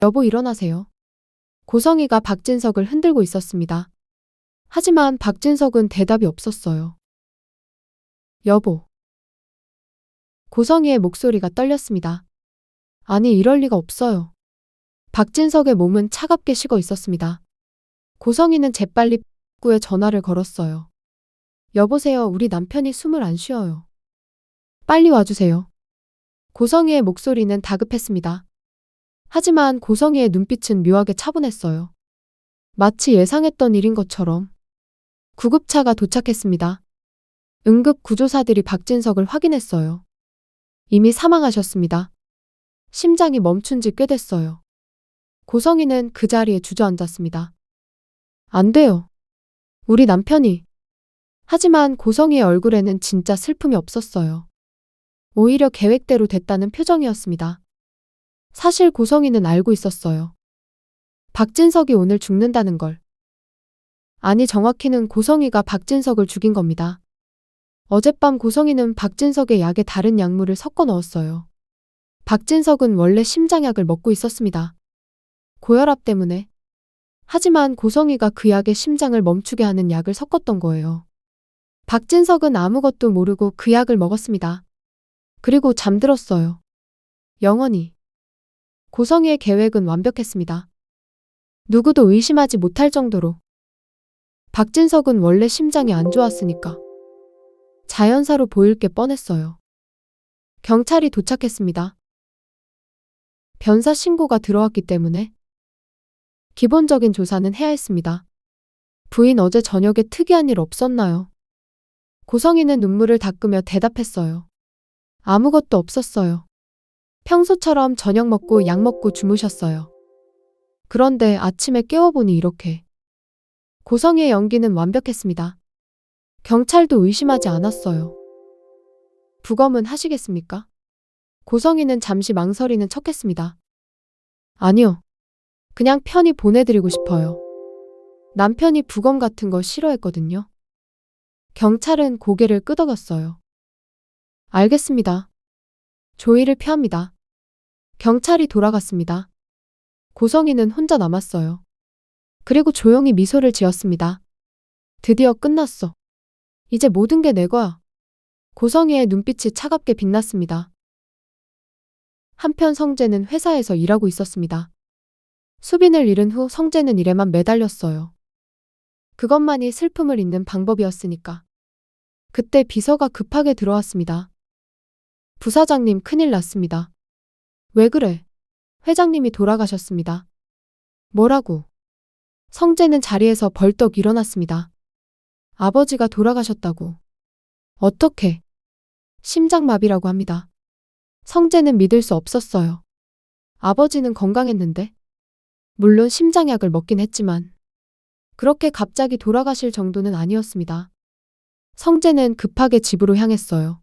여보 일어나세요. 고성희가 박진석을 흔들고 있었습니다. 하지만 박진석은 대답이 없었어요. 여보. 고성희의 목소리가 떨렸습니다. 아니 이럴 리가 없어요. 박진석의 몸은 차갑게 식어 있었습니다. 고성희는 재빨리 구에 전화를 걸었어요. 여보세요. 우리 남편이 숨을 안 쉬어요. 빨리 와주세요. 고성희의 목소리는 다급했습니다. 하지만 고성희의 눈빛은 묘하게 차분했어요. 마치 예상했던 일인 것처럼. 구급차가 도착했습니다. 응급구조사들이 박진석을 확인했어요. 이미 사망하셨습니다. 심장이 멈춘 지 꽤 됐어요. 고성희는 그 자리에 주저앉았습니다. 안 돼요. 우리 남편이. 하지만 고성희의 얼굴에는 진짜 슬픔이 없었어요. 오히려 계획대로 됐다는 표정이었습니다. 사실 고성희는 알고 있었어요. 박진석이 오늘 죽는다는 걸. 아니 정확히는 고성희가 박진석을 죽인 겁니다. 어젯밤 고성희는 박진석의 약에 다른 약물을 섞어 넣었어요. 박진석은 원래 심장약을 먹고 있었습니다. 고혈압 때문에. 하지만 고성희가 그 약에 심장을 멈추게 하는 약을 섞었던 거예요. 박진석은 아무것도 모르고 그 약을 먹었습니다. 그리고 잠들었어요. 영원히. 고성희의 계획은 완벽했습니다. 누구도 의심하지 못할 정도로. 박진석은 원래 심장이 안 좋았으니까 자연사로 보일 게 뻔했어요. 경찰이 도착했습니다. 변사 신고가 들어왔기 때문에 기본적인 조사는 해야 했습니다. 부인 어제 저녁에 특이한 일 없었나요? 고성희는 눈물을 닦으며 대답했어요. 아무것도 없었어요. 평소처럼 저녁 먹고 약 먹고 주무셨어요. 그런데 아침에 깨워보니 이렇게. 고성희의 연기는 완벽했습니다. 경찰도 의심하지 않았어요. 부검은 하시겠습니까? 고성희는 잠시 망설이는 척했습니다. 아니요. 그냥 편히 보내드리고 싶어요. 남편이 부검 같은 거 싫어했거든요. 경찰은 고개를 끄덕였어요. 알겠습니다. 조의를 표합니다. 경찰이 돌아갔습니다. 고성희는 혼자 남았어요. 그리고 조용히 미소를 지었습니다. 드디어 끝났어. 이제 모든 게 내 거야. 고성희의 눈빛이 차갑게 빛났습니다. 한편 성재는 회사에서 일하고 있었습니다. 수빈을 잃은 후 성재는 일에만 매달렸어요. 그것만이 슬픔을 잇는 방법이었으니까. 그때 비서가 급하게 들어왔습니다. 부사장님 큰일 났습니다. 왜 그래? 회장님이 돌아가셨습니다. 뭐라고? 성재는 자리에서 벌떡 일어났습니다. 아버지가 돌아가셨다고. 어떻게? 심장마비라고 합니다. 성재는 믿을 수 없었어요. 아버지는 건강했는데. 물론 심장약을 먹긴 했지만 그렇게 갑자기 돌아가실 정도는 아니었습니다. 성재는 급하게 집으로 향했어요.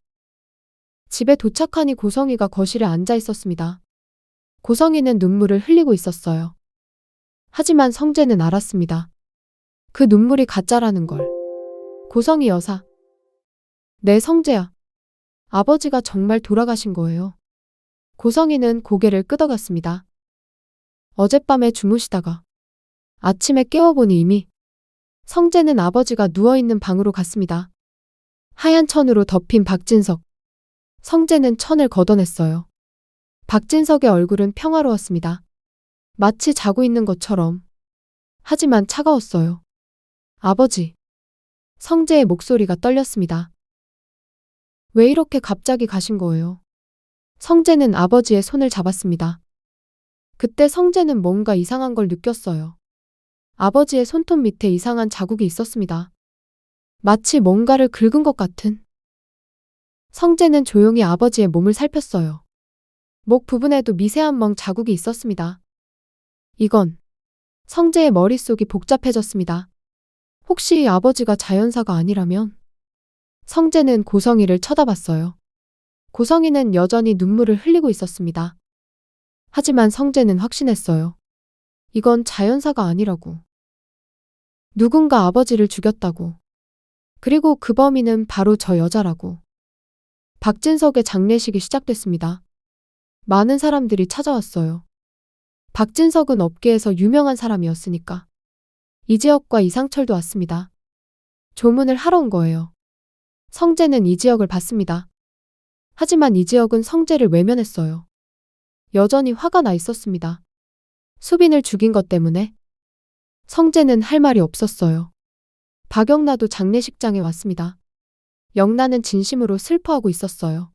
집에 도착하니 고성희가 거실에 앉아 있었습니다. 고성희는 눈물을 흘리고 있었어요. 하지만 성재는 알았습니다. 그 눈물이 가짜라는 걸. 고성희 여사. 네, 성재야. 아버지가 정말 돌아가신 거예요. 고성희는 고개를 끄덕였습니다. 어젯밤에 주무시다가 아침에 깨워보니 이미. 성재는 아버지가 누워있는 방으로 갔습니다. 하얀 천으로 덮인 박진석. 성재는 천을 걷어냈어요. 박진석의 얼굴은 평화로웠습니다. 마치 자고 있는 것처럼. 하지만 차가웠어요. 아버지. 성재의 목소리가 떨렸습니다. 왜 이렇게 갑자기 가신 거예요? 성재는 아버지의 손을 잡았습니다. 그때 성재는 뭔가 이상한 걸 느꼈어요. 아버지의 손톱 밑에 이상한 자국이 있었습니다. 마치 뭔가를 긁은 것 같은. 성재는 조용히 아버지의 몸을 살폈어요. 목 부분에도 미세한 멍 자국이 있었습니다. 이건. 성재의 머릿속이 복잡해졌습니다. 혹시 아버지가 자연사가 아니라면? 성재는 고성희를 쳐다봤어요. 고성희는 여전히 눈물을 흘리고 있었습니다. 하지만 성재는 확신했어요. 이건 자연사가 아니라고. 누군가 아버지를 죽였다고. 그리고 그 범인은 바로 저 여자라고. 박진석의 장례식이 시작됐습니다. 많은 사람들이 찾아왔어요. 박진석은 업계에서 유명한 사람이었으니까. 이지혁과 이상철도 왔습니다. 조문을 하러 온 거예요. 성재는 이지혁을 봤습니다. 하지만 이지혁은 성재를 외면했어요. 여전히 화가 나 있었습니다. 수빈을 죽인 것 때문에. 성재는 할 말이 없었어요. 박영나도 장례식장에 왔습니다. 영나는 진심으로 슬퍼하고 있었어요.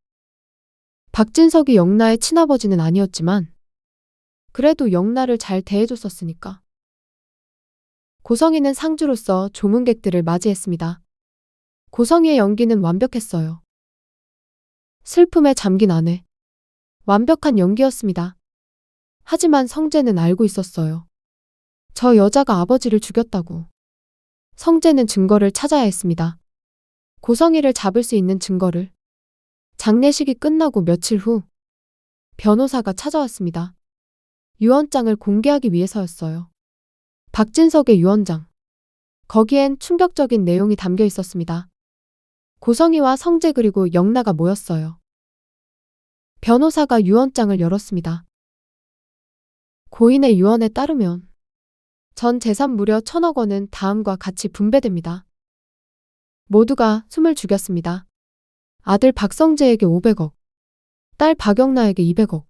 박진석이 영나의 친아버지는 아니었지만 그래도 영나를 잘 대해줬었으니까. 고성이는 상주로서 조문객들을 맞이했습니다. 고성이의 연기는 완벽했어요. 슬픔에 잠긴 아내. 완벽한 연기였습니다. 하지만 성재는 알고 있었어요. 저 여자가 아버지를 죽였다고. 성재는 증거를 찾아야 했습니다. 고성이를 잡을 수 있는 증거를. 장례식이 끝나고 며칠 후 변호사가 찾아왔습니다. 유언장을 공개하기 위해서였어요. 박진석의 유언장. 거기엔 충격적인 내용이 담겨 있었습니다. 고성이와 성재 그리고 영나가 모였어요. 변호사가 유언장을 열었습니다. 고인의 유언에 따르면 전 재산 무려 1,000억 원은 다음과 같이 분배됩니다. 모두가 숨을 죽였습니다. 아들 박성재에게 500억, 딸 박영나에게 200억,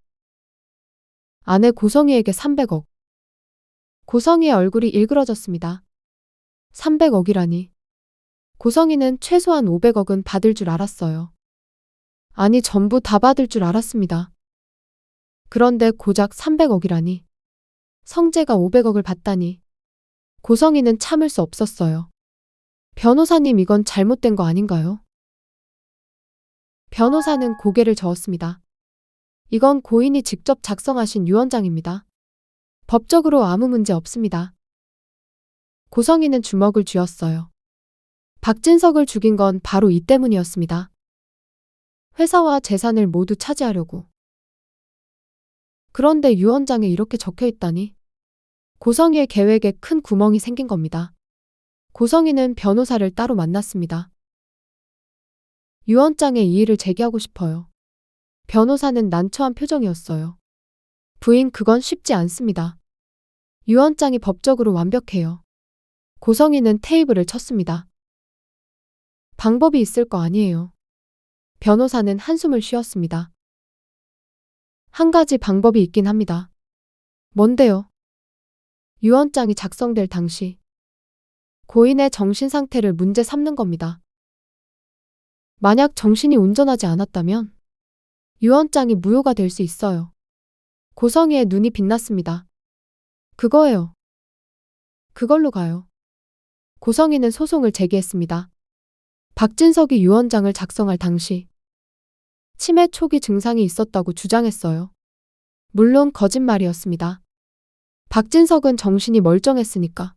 아내 고성이에게 300억. 고성이의 얼굴이 일그러졌습니다. 300억이라니. 고성이는 최소한 500억은 받을 줄 알았어요. 아니, 전부 다 받을 줄 알았습니다. 그런데 고작 300억이라니. 성재가 500억을 받다니. 고성이는 참을 수 없었어요. 변호사님, 이건 잘못된 거 아닌가요? 변호사는 고개를 저었습니다. 이건 고인이 직접 작성하신 유언장입니다. 법적으로 아무 문제 없습니다. 고성이는 주먹을 쥐었어요. 박진석을 죽인 건 바로 이 때문이었습니다. 회사와 재산을 모두 차지하려고. 그런데 유언장에 이렇게 적혀 있다니. 고성이의 계획에 큰 구멍이 생긴 겁니다. 고성이는 변호사를 따로 만났습니다. 유언장에 이의를 제기하고 싶어요. 변호사는 난처한 표정이었어요. 부인, 그건 쉽지 않습니다. 유언장이 법적으로 완벽해요. 고성이는 테이블을 쳤습니다. 방법이 있을 거 아니에요. 변호사는 한숨을 쉬었습니다. 한 가지 방법이 있긴 합니다. 뭔데요? 유언장이 작성될 당시 고인의 정신 상태를 문제 삼는 겁니다. 만약 정신이 온전하지 않았다면 유언장이 무효가 될 수 있어요. 고성이의 눈이 빛났습니다. 그거예요. 그걸로 가요. 고성이는 소송을 제기했습니다. 박진석이 유언장을 작성할 당시 치매 초기 증상이 있었다고 주장했어요. 물론 거짓말이었습니다. 박진석은 정신이 멀쩡했으니까.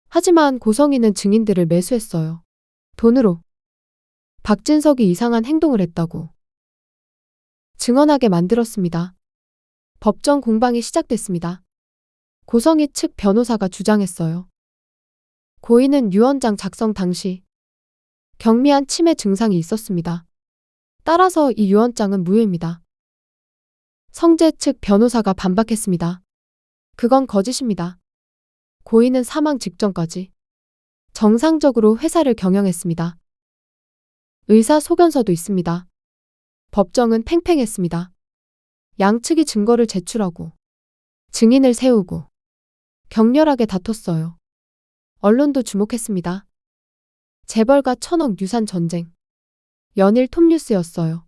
하지만 고성이는 증인들을 매수했어요. 돈으로. 박진석이 이상한 행동을 했다고 증언하게 만들었습니다. 법정 공방이 시작됐습니다. 고성이 측 변호사가 주장했어요. 고인은 유언장 작성 당시 경미한 치매 증상이 있었습니다. 따라서 이 유언장은 무효입니다. 성재 측 변호사가 반박했습니다. 그건 거짓입니다. 고인은 사망 직전까지 정상적으로 회사를 경영했습니다. 의사 소견서도 있습니다. 법정은 팽팽했습니다. 양측이 증거를 제출하고 증인을 세우고 격렬하게 다퉜어요. 언론도 주목했습니다. 재벌가 1,000억 유산 전쟁. 연일 톱뉴스였어요.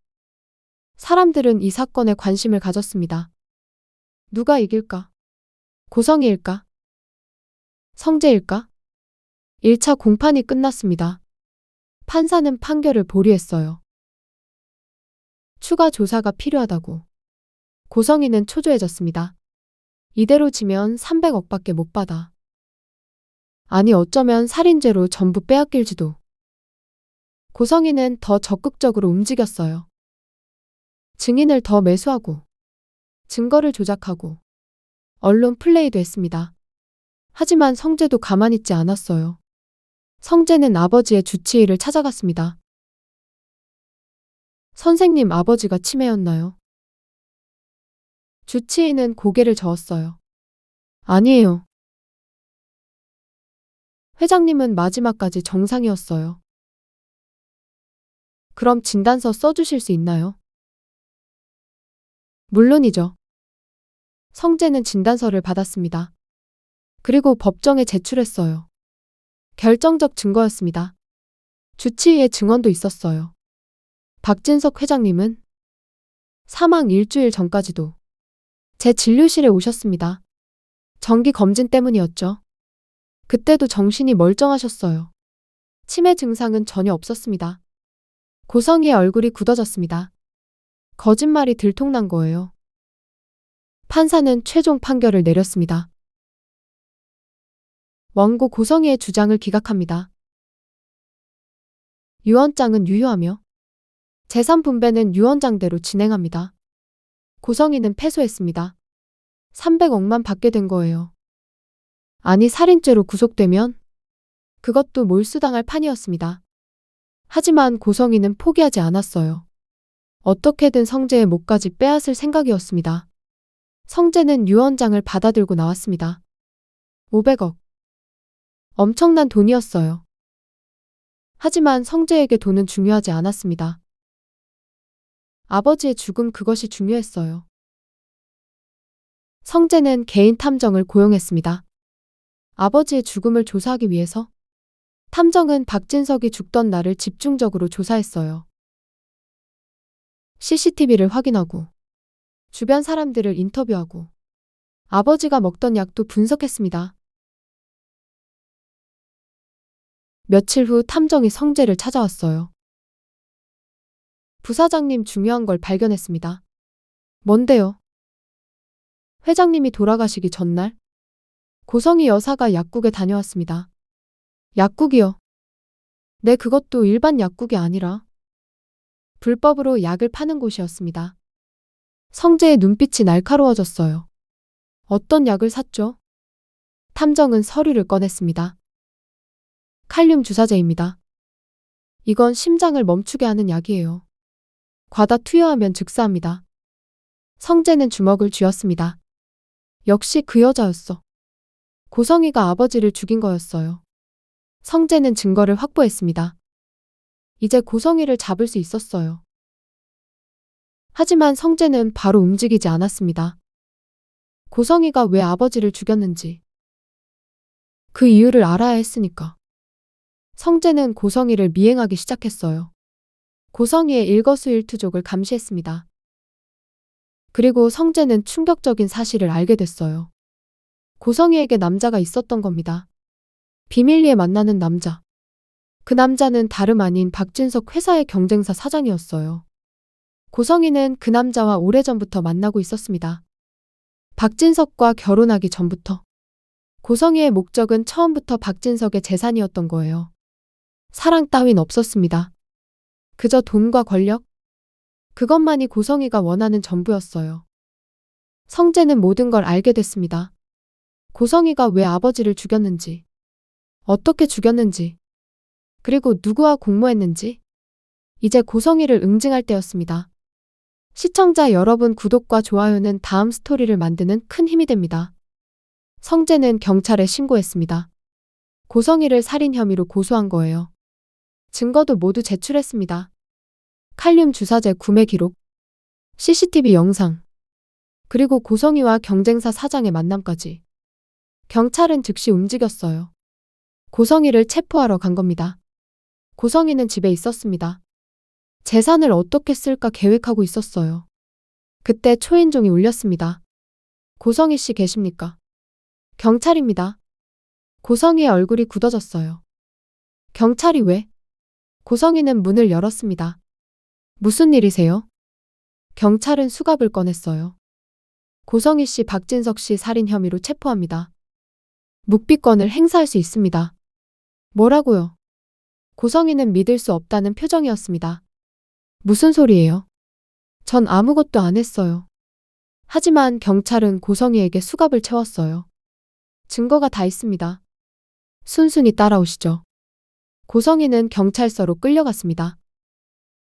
사람들은 이 사건에 관심을 가졌습니다. 누가 이길까? 고성이일까? 성재일까? 1차 공판이 끝났습니다. 판사는 판결을 보류했어요. 추가 조사가 필요하다고. 고성이는 초조해졌습니다. 이대로 지면 300억밖에 못 받아. 아니, 어쩌면 살인죄로 전부 빼앗길지도. 고성이는 더 적극적으로 움직였어요. 증인을 더 매수하고 증거를 조작하고 언론 플레이도 했습니다. 하지만 성재도 가만히 있지 않았어요. 성재는 아버지의 주치의를 찾아갔습니다. 선생님, 아버지가 치매였나요? 주치의는 고개를 저었어요. 아니에요. 회장님은 마지막까지 정상이었어요. 그럼 진단서 써주실 수 있나요? 물론이죠. 성재는 진단서를 받았습니다. 그리고 법정에 제출했어요. 결정적 증거였습니다. 주치의의 증언도 있었어요. 박진석 회장님은 사망 일주일 전까지도 제 진료실에 오셨습니다. 정기 검진 때문이었죠. 그때도 정신이 멀쩡하셨어요. 치매 증상은 전혀 없었습니다. 고성희의 얼굴이 굳어졌습니다. 거짓말이 들통난 거예요. 판사는 최종 판결을 내렸습니다. 원고 고성희의 주장을 기각합니다. 유언장은 유효하며 재산 분배는 유언장대로 진행합니다. 고성희는 패소했습니다. 300억만 받게 된 거예요. 아니, 살인죄로 구속되면 그것도 몰수당할 판이었습니다. 하지만 고성희는 포기하지 않았어요. 어떻게든 성재의 목까지 빼앗을 생각이었습니다. 성재는 유언장을 받아들고 나왔습니다. 500억. 엄청난 돈이었어요. 하지만 성재에게 돈은 중요하지 않았습니다. 아버지의 죽음, 그것이 중요했어요. 성재는 개인 탐정을 고용했습니다. 아버지의 죽음을 조사하기 위해서. 탐정은 박진석이 죽던 날을 집중적으로 조사했어요. CCTV를 확인하고 주변 사람들을 인터뷰하고 아버지가 먹던 약도 분석했습니다. 며칠 후 탐정이 성재를 찾아왔어요. 부사장님, 중요한 걸 발견했습니다. 뭔데요? 회장님이 돌아가시기 전날 고성희 여사가 약국에 다녀왔습니다. 약국이요? 네, 그것도 일반 약국이 아니라 불법으로 약을 파는 곳이었습니다. 성재의 눈빛이 날카로워졌어요. 어떤 약을 샀죠? 탐정은 서류를 꺼냈습니다. 칼륨 주사제입니다. 이건 심장을 멈추게 하는 약이에요. 과다 투여하면 즉사합니다. 성재는 주먹을 쥐었습니다. 역시 그 여자였어. 고성희가 아버지를 죽인 거였어요. 성재는 증거를 확보했습니다. 이제 고성희를 잡을 수 있었어요. 하지만 성재는 바로 움직이지 않았습니다. 고성희가 왜 아버지를 죽였는지 그 이유를 알아야 했으니까. 성재는 고성희를 미행하기 시작했어요. 고성희의 일거수일투족을 감시했습니다. 그리고 성재는 충격적인 사실을 알게 됐어요. 고성희에게 남자가 있었던 겁니다. 비밀리에 만나는 남자. 그 남자는 다름 아닌 박진석 회사의 경쟁사 사장이었어요. 고성희는 그 남자와 오래전부터 만나고 있었습니다. 박진석과 결혼하기 전부터. 고성희의 목적은 처음부터 박진석의 재산이었던 거예요. 사랑 따윈 없었습니다. 그저 돈과 권력? 그것만이 고성희가 원하는 전부였어요. 성재는 모든 걸 알게 됐습니다. 고성희가 왜 아버지를 죽였는지, 어떻게 죽였는지, 그리고 누구와 공모했는지. 이제 고성희를 응징할 때였습니다. 시청자 여러분, 구독과 좋아요는 다음 스토리를 만드는 큰 힘이 됩니다. 성재는 경찰에 신고했습니다. 고성희를 살인 혐의로 고소한 거예요. 증거도 모두 제출했습니다. 칼륨 주사제 구매 기록, CCTV 영상, 그리고 고성희와 경쟁사 사장의 만남까지. 경찰은 즉시 움직였어요. 고성희를 체포하러 간 겁니다. 고성희는 집에 있었습니다. 재산을 어떻게 쓸까 계획하고 있었어요. 그때 초인종이 울렸습니다. 고성희 씨 계십니까? 경찰입니다. 고성희의 얼굴이 굳어졌어요. 경찰이 왜? 고성희는 문을 열었습니다. 무슨 일이세요? 경찰은 수갑을 꺼냈어요. 고성희 씨, 박진석 씨 살인 혐의로 체포합니다. 묵비권을 행사할 수 있습니다. 뭐라고요? 고성희는 믿을 수 없다는 표정이었습니다. 무슨 소리예요? 전 아무것도 안 했어요. 하지만 경찰은 고성희에게 수갑을 채웠어요. 증거가 다 있습니다. 순순히 따라오시죠. 고성희는 경찰서로 끌려갔습니다.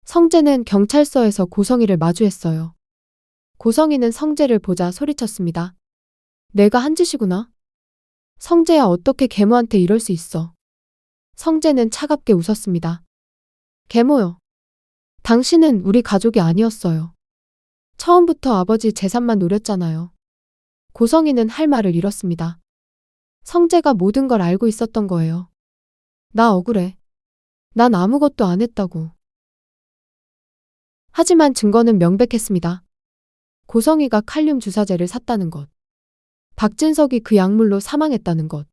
성재는 경찰서에서 고성희를 마주했어요. 고성희는 성재를 보자 소리쳤습니다. 내가 한 짓이구나. 성재야, 어떻게 계모한테 이럴 수 있어. 성재는 차갑게 웃었습니다. 계모요. 당신은 우리 가족이 아니었어요. 처음부터 아버지 재산만 노렸잖아요. 고성이는 할 말을 잃었습니다. 성재가 모든 걸 알고 있었던 거예요. 나 억울해. 난 아무것도 안 했다고. 하지만 증거는 명백했습니다. 고성이가 칼륨 주사제를 샀다는 것. 박진석이 그 약물로 사망했다는 것.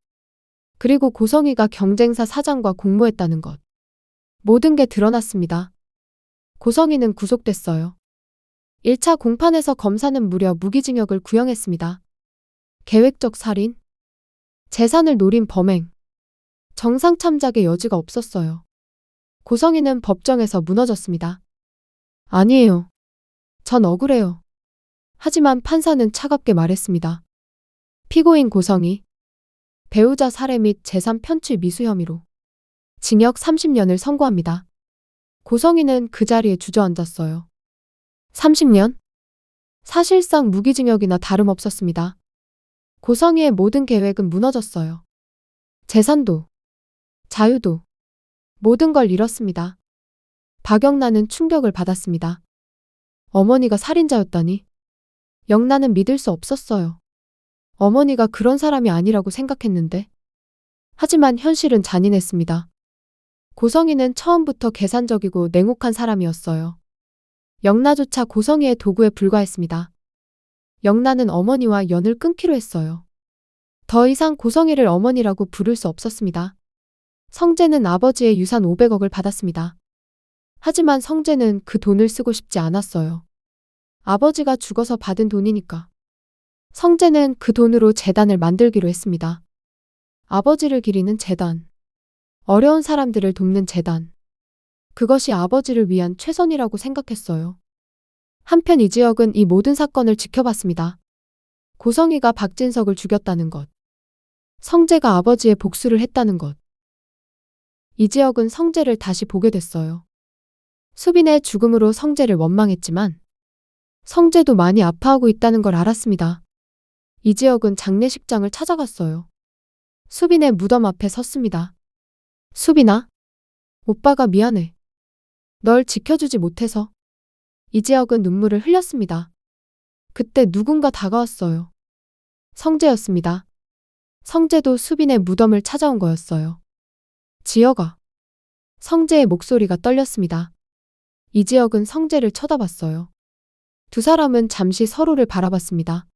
그리고 고성이가 경쟁사 사장과 공모했다는 것. 모든 게 드러났습니다. 고성이는 구속됐어요. 1차 공판에서 검사는 무려 무기징역을 구형했습니다. 계획적 살인, 재산을 노린 범행, 정상 참작의 여지가 없었어요. 고성이는 법정에서 무너졌습니다. 아니에요. 전 억울해요. 하지만 판사는 차갑게 말했습니다. 피고인 고성이 배우자 살해 및 재산 편취 미수 혐의로 징역 30년을 선고합니다. 고성이는 그 자리에 주저앉았어요. 30년? 사실상 무기징역이나 다름없었습니다. 고성이의 모든 계획은 무너졌어요. 재산도, 자유도, 모든 걸 잃었습니다. 박영란은 충격을 받았습니다. 어머니가 살인자였다니. 영란은 믿을 수 없었어요. 어머니가 그런 사람이 아니라고 생각했는데. 하지만 현실은 잔인했습니다. 고성이는 처음부터 계산적이고 냉혹한 사람이었어요. 영란조차 고성이의 도구에 불과했습니다. 영란은 어머니와 연을 끊기로 했어요. 더 이상 고성이를 어머니라고 부를 수 없었습니다. 성재는 아버지의 유산 500억을 받았습니다. 하지만 성재는 그 돈을 쓰고 싶지 않았어요. 아버지가 죽어서 받은 돈이니까. 성재는 그 돈으로 재단을 만들기로 했습니다. 아버지를 기리는 재단. 어려운 사람들을 돕는 재단. 그것이 아버지를 위한 최선이라고 생각했어요. 한편 이지혁은 이 모든 사건을 지켜봤습니다. 고성이가 박진석을 죽였다는 것. 성재가 아버지의 복수를 했다는 것. 이지혁은 성재를 다시 보게 됐어요. 수빈의 죽음으로 성재를 원망했지만 성재도 많이 아파하고 있다는 걸 알았습니다. 이지혁은 장례식장을 찾아갔어요. 수빈의 무덤 앞에 섰습니다. 수빈아, 오빠가 미안해. 널 지켜주지 못해서. 이지혁은 눈물을 흘렸습니다. 그때 누군가 다가왔어요. 성재였습니다. 성재도 수빈의 무덤을 찾아온 거였어요. 지혁아. 성재의 목소리가 떨렸습니다. 이지혁은 성재를 쳐다봤어요. 두 사람은 잠시 서로를 바라봤습니다.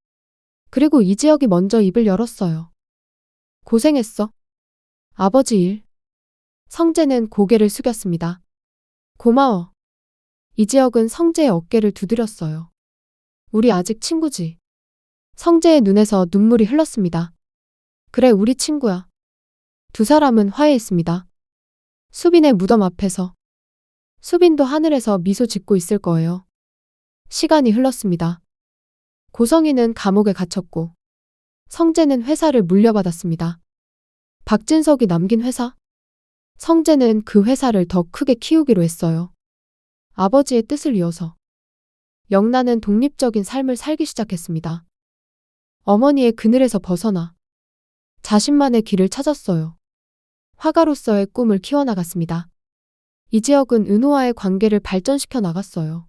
그리고 이지혁이 먼저 입을 열었어요. 고생했어. 아버지 일. 성재는 고개를 숙였습니다. 고마워. 이지혁은 성재의 어깨를 두드렸어요. 우리 아직 친구지. 성재의 눈에서 눈물이 흘렀습니다. 그래, 우리 친구야. 두 사람은 화해했습니다. 수빈의 무덤 앞에서. 수빈도 하늘에서 미소 짓고 있을 거예요. 시간이 흘렀습니다. 고성이는 감옥에 갇혔고 성재는 회사를 물려받았습니다. 박진석이 남긴 회사? 성재는 그 회사를 더 크게 키우기로 했어요. 아버지의 뜻을 이어서. 영란은 독립적인 삶을 살기 시작했습니다. 어머니의 그늘에서 벗어나 자신만의 길을 찾았어요. 화가로서의 꿈을 키워나갔습니다. 이지혁은 은호와의 관계를 발전시켜 나갔어요.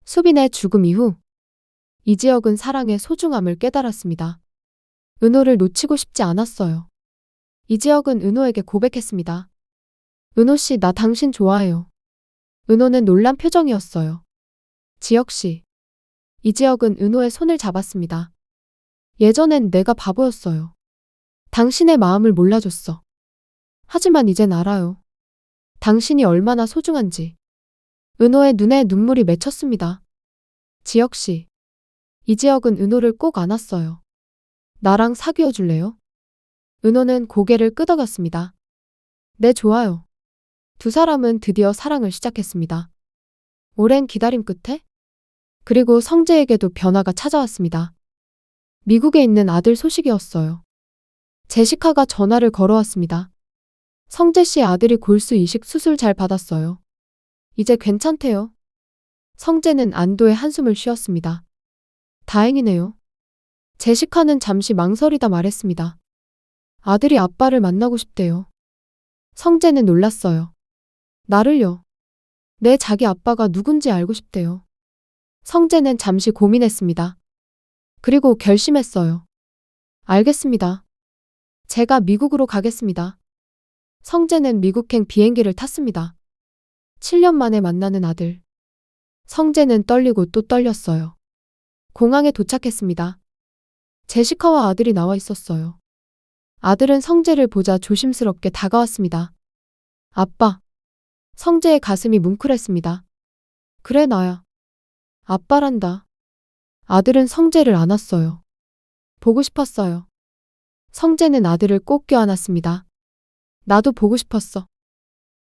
수빈의 죽음 이후 이지혁은 사랑의 소중함을 깨달았습니다. 은호를 놓치고 싶지 않았어요. 이지혁은 은호에게 고백했습니다. 은호 씨, 나 당신 좋아해요. 은호는 놀란 표정이었어요. 지혁 씨. 이지혁은 은호의 손을 잡았습니다. 예전엔 내가 바보였어요. 당신의 마음을 몰라줬어. 하지만 이젠 알아요. 당신이 얼마나 소중한지. 은호의 눈에 눈물이 맺혔습니다. 지혁 씨. 이지혁은 은호를 꼭 안았어요. 나랑 사귀어 줄래요? 은호는 고개를 끄덕였습니다. 네, 좋아요. 두 사람은 드디어 사랑을 시작했습니다. 오랜 기다림 끝에? 그리고 성재에게도 변화가 찾아왔습니다. 미국에 있는 아들 소식이었어요. 제시카가 전화를 걸어왔습니다. 성재 씨의 아들이 골수 이식 수술 잘 받았어요. 이제 괜찮대요. 성재는 안도의 한숨을 쉬었습니다. 다행이네요. 제시카는 잠시 망설이다 말했습니다. 아들이 아빠를 만나고 싶대요. 성재는 놀랐어요. 나를요? 내 자기 아빠가 누군지 알고 싶대요. 성재는 잠시 고민했습니다. 그리고 결심했어요. 알겠습니다. 제가 미국으로 가겠습니다. 성재는 미국행 비행기를 탔습니다. 7년 만에 만나는 아들. 성재는 떨리고 또 떨렸어요. 공항에 도착했습니다. 제시카와 아들이 나와 있었어요. 아들은 성재를 보자 조심스럽게 다가왔습니다. 아빠. 성재의 가슴이 뭉클했습니다. 그래, 나야. 아빠란다. 아들은 성재를 안았어요. 보고 싶었어요. 성재는 아들을 꼭 껴안았습니다. 나도 보고 싶었어.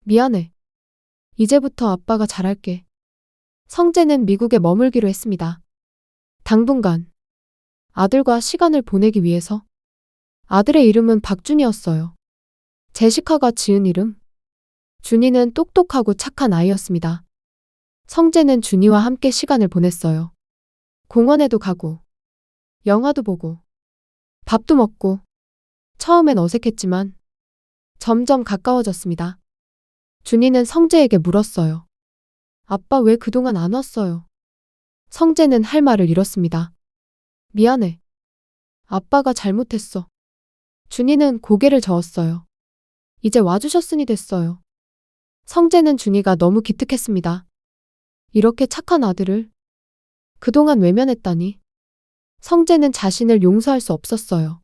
미안해. 이제부터 아빠가 잘할게. 성재는 미국에 머물기로 했습니다. 당분간 아들과 시간을 보내기 위해서. 아들의 이름은 박준이었어요. 제시카가 지은 이름. 준이는 똑똑하고 착한 아이였습니다. 성재는 준이와 함께 시간을 보냈어요. 공원에도 가고, 영화도 보고, 밥도 먹고. 처음엔 어색했지만 점점 가까워졌습니다. 준이는 성재에게 물었어요. 아빠 왜 그동안 안 왔어요? 성재는 할 말을 잃었습니다. 미안해. 아빠가 잘못했어. 준이는 고개를 저었어요. 이제 와주셨으니 됐어요. 성재는 준이가 너무 기특했습니다. 이렇게 착한 아들을 그동안 외면했다니. 성재는 자신을 용서할 수 없었어요.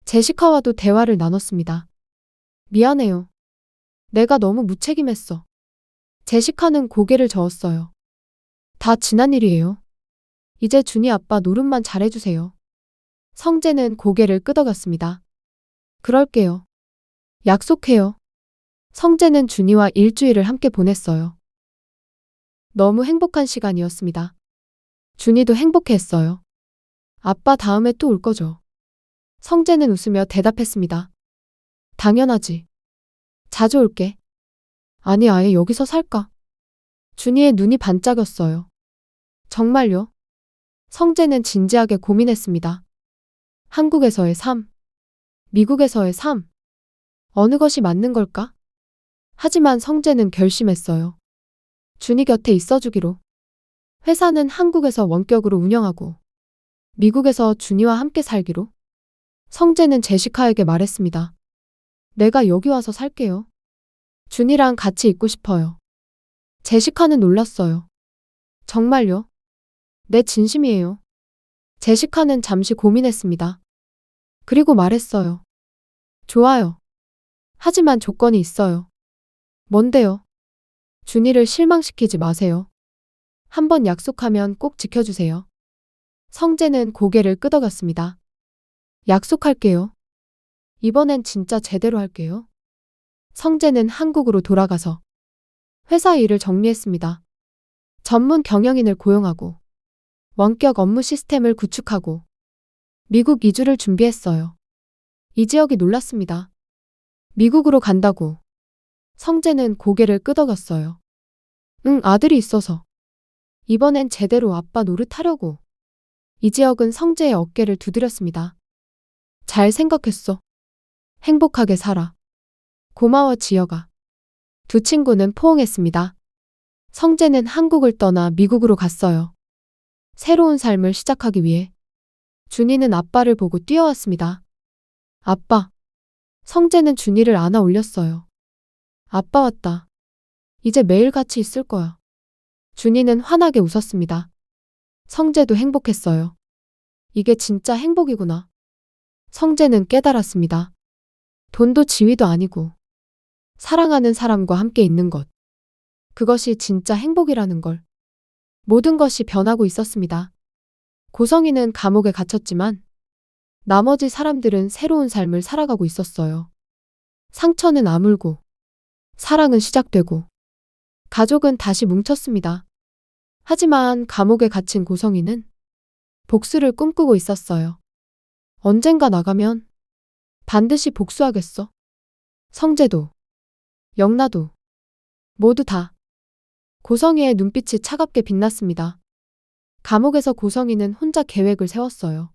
제시카와도 대화를 나눴습니다. 미안해요. 내가 너무 무책임했어. 제시카는 고개를 저었어요. 다 지난 일이에요. 이제 준이 아빠 노릇만 잘해주세요. 성재는 고개를 끄덕였습니다. 그럴게요. 약속해요. 성재는 준이와 일주일을 함께 보냈어요. 너무 행복한 시간이었습니다. 준이도 행복해했어요. 아빠 다음에 또 올 거죠? 성재는 웃으며 대답했습니다. 당연하지. 자주 올게. 아니, 아예 여기서 살까? 준이의 눈이 반짝였어요. 정말요? 성재는 진지하게 고민했습니다. 한국에서의 삶, 미국에서의 삶. 어느 것이 맞는 걸까? 하지만 성재는 결심했어요. 준이 곁에 있어주기로. 회사는 한국에서 원격으로 운영하고 미국에서 준이와 함께 살기로. 성재는 제시카에게 말했습니다. 내가 여기 와서 살게요. 준이랑 같이 있고 싶어요. 제시카는 놀랐어요. 정말요? 네, 진심이에요. 제시카는 잠시 고민했습니다. 그리고 말했어요. 좋아요. 하지만 조건이 있어요. 뭔데요? 준이를 실망시키지 마세요. 한번 약속하면 꼭 지켜주세요. 성재는 고개를 끄덕였습니다. 약속할게요. 이번엔 진짜 제대로 할게요. 성재는 한국으로 돌아가서 회사 일을 정리했습니다. 전문 경영인을 고용하고 원격 업무 시스템을 구축하고 미국 이주를 준비했어요. 이지혁이 놀랐습니다. 미국으로 간다고. 성재는 고개를 끄덕였어요. 응, 아들이 있어서. 이번엔 제대로 아빠 노릇하려고. 이지혁은 성재의 어깨를 두드렸습니다. 잘 생각했어. 행복하게 살아. 고마워, 지혁아. 두 친구는 포옹했습니다. 성재는 한국을 떠나 미국으로 갔어요. 새로운 삶을 시작하기 위해. 준이는 아빠를 보고 뛰어왔습니다. 아빠. 성재는 준이를 안아 올렸어요. 아빠 왔다. 이제 매일 같이 있을 거야. 준이는 환하게 웃었습니다. 성재도 행복했어요. 이게 진짜 행복이구나. 성재는 깨달았습니다. 돈도 지위도 아니고 사랑하는 사람과 함께 있는 것. 그것이 진짜 행복이라는 걸. 모든 것이 변하고 있었습니다. 고성이는 감옥에 갇혔지만 나머지 사람들은 새로운 삶을 살아가고 있었어요. 상처는 아물고 사랑은 시작되고 가족은 다시 뭉쳤습니다. 하지만 감옥에 갇힌 고성이는 복수를 꿈꾸고 있었어요. 언젠가 나가면 반드시 복수하겠어. 성재도, 영나도, 모두 다. 고성이의 눈빛이 차갑게 빛났습니다. 감옥에서 고성이는 혼자 계획을 세웠어요.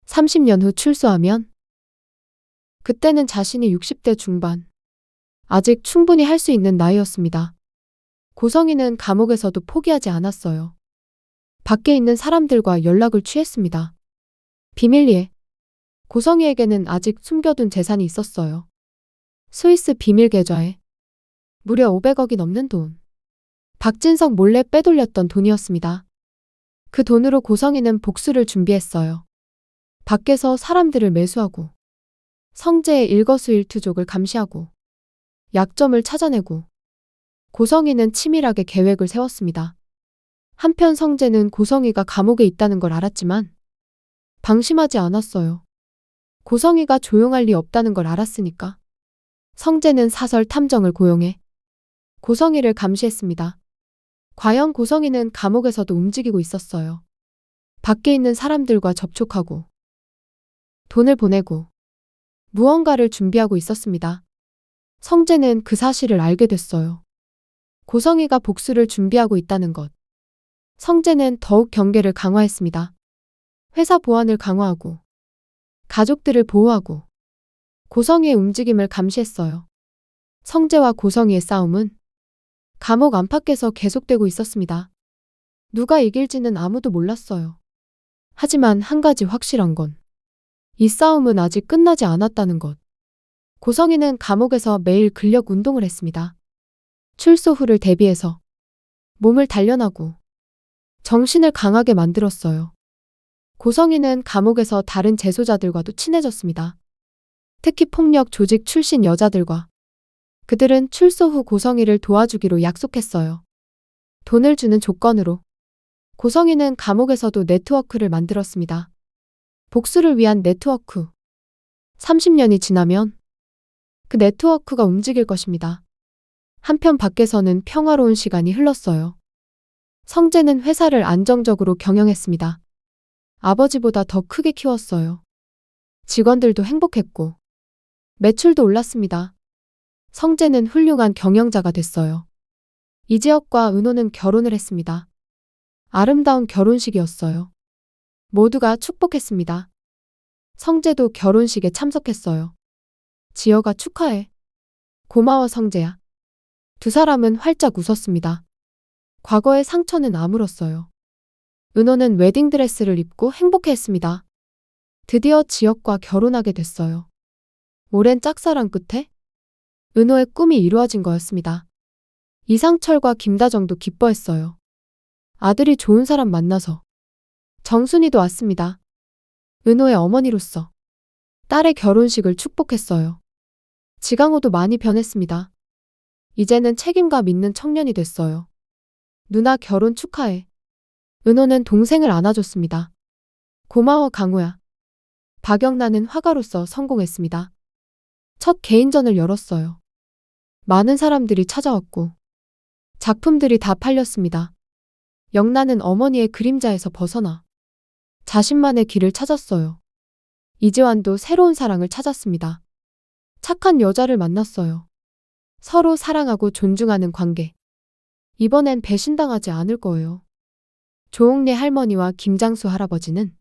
30년 후 출소하면 그때는 자신이 60대 중반. 아직 충분히 할 수 있는 나이였습니다. 고성이는 감옥에서도 포기하지 않았어요. 밖에 있는 사람들과 연락을 취했습니다. 비밀리에. 고성이에게는 아직 숨겨둔 재산이 있었어요. 스위스 비밀 계좌에 무려 500억이 넘는 돈. 박진석 몰래 빼돌렸던 돈이었습니다. 그 돈으로 고성이는 복수를 준비했어요. 밖에서 사람들을 매수하고 성재의 일거수일투족을 감시하고 약점을 찾아내고 고성이는 치밀하게 계획을 세웠습니다. 한편 성재는 고성이가 감옥에 있다는 걸 알았지만 방심하지 않았어요. 고성이가 조용할 리 없다는 걸 알았으니까. 성재는 사설 탐정을 고용해 고성이를 감시했습니다. 과연 고성이는 감옥에서도 움직이고 있었어요. 밖에 있는 사람들과 접촉하고 돈을 보내고 무언가를 준비하고 있었습니다. 성재는 그 사실을 알게 됐어요. 고성이가 복수를 준비하고 있다는 것. 성재는 더욱 경계를 강화했습니다. 회사 보안을 강화하고 가족들을 보호하고 고성이의 움직임을 감시했어요. 성재와 고성이의 싸움은 감옥 안팎에서 계속되고 있었습니다. 누가 이길지는 아무도 몰랐어요. 하지만 한 가지 확실한 건 이 싸움은 아직 끝나지 않았다는 것. 고성이는 감옥에서 매일 근력 운동을 했습니다. 출소 후를 대비해서 몸을 단련하고 정신을 강하게 만들었어요. 고성이는 감옥에서 다른 재소자들과도 친해졌습니다. 특히 폭력 조직 출신 여자들과. 그들은 출소 후 고성이를 도와주기로 약속했어요. 돈을 주는 조건으로. 고성이는 감옥에서도 네트워크를 만들었습니다. 복수를 위한 네트워크. 30년이 지나면 그 네트워크가 움직일 것입니다. 한편 밖에서는 평화로운 시간이 흘렀어요. 성재는 회사를 안정적으로 경영했습니다. 아버지보다 더 크게 키웠어요. 직원들도 행복했고 매출도 올랐습니다. 성재는 훌륭한 경영자가 됐어요. 이지혁과 은호는 결혼을 했습니다. 아름다운 결혼식이었어요. 모두가 축복했습니다. 성재도 결혼식에 참석했어요. 지혁아 축하해. 고마워 성재야. 두 사람은 활짝 웃었습니다. 과거의 상처는 아물었어요. 은호는 웨딩드레스를 입고 행복해했습니다. 드디어 지혁과 결혼하게 됐어요. 오랜 짝사랑 끝에 은호의 꿈이 이루어진 거였습니다. 이상철과 김다정도 기뻐했어요. 아들이 좋은 사람 만나서. 정순이도 왔습니다. 은호의 어머니로서 딸의 결혼식을 축복했어요. 지강호도 많이 변했습니다. 이제는 책임감 있는 청년이 됐어요. 누나 결혼 축하해. 은호는 동생을 안아줬습니다. 고마워 강호야. 박영란은 화가로서 성공했습니다. 첫 개인전을 열었어요. 많은 사람들이 찾아왔고 작품들이 다 팔렸습니다. 영란은 어머니의 그림자에서 벗어나 자신만의 길을 찾았어요. 이지환도 새로운 사랑을 찾았습니다. 착한 여자를 만났어요. 서로 사랑하고 존중하는 관계. 이번엔 배신당하지 않을 거예요. 조옥래 할머니와 김장수 할아버지는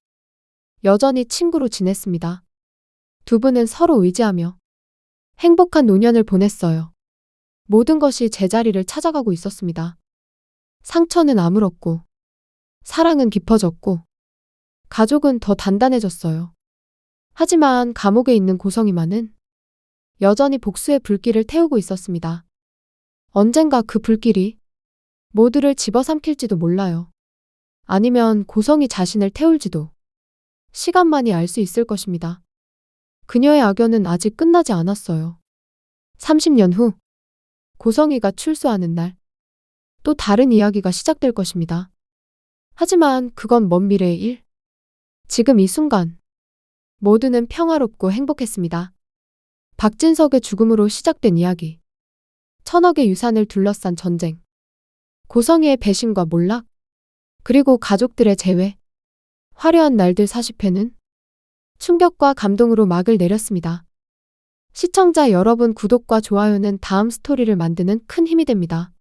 여전히 친구로 지냈습니다. 두 분은 서로 의지하며 행복한 노년을 보냈어요. 모든 것이 제자리를 찾아가고 있었습니다. 상처는 아물었고 사랑은 깊어졌고 가족은 더 단단해졌어요. 하지만 감옥에 있는 고성이만은 여전히 복수의 불길을 태우고 있었습니다. 언젠가 그 불길이 모두를 집어삼킬지도 몰라요. 아니면 고성이 자신을 태울지도 시간만이 알 수 있을 것입니다. 그녀의 악연은 아직 끝나지 않았어요. 30년 후 고성이가 출소하는 날 또 다른 이야기가 시작될 것입니다. 하지만 그건 먼 미래의 일. 지금 이 순간 모두는 평화롭고 행복했습니다. 박진석의 죽음으로 시작된 이야기. 천억의 유산을 둘러싼 전쟁. 고성이의 배신과 몰락. 그리고 가족들의 재회. 화려한 날들 40회는 충격과 감동으로 막을 내렸습니다. 시청자 여러분 구독과 좋아요는 다음 스토리를 만드는 큰 힘이 됩니다.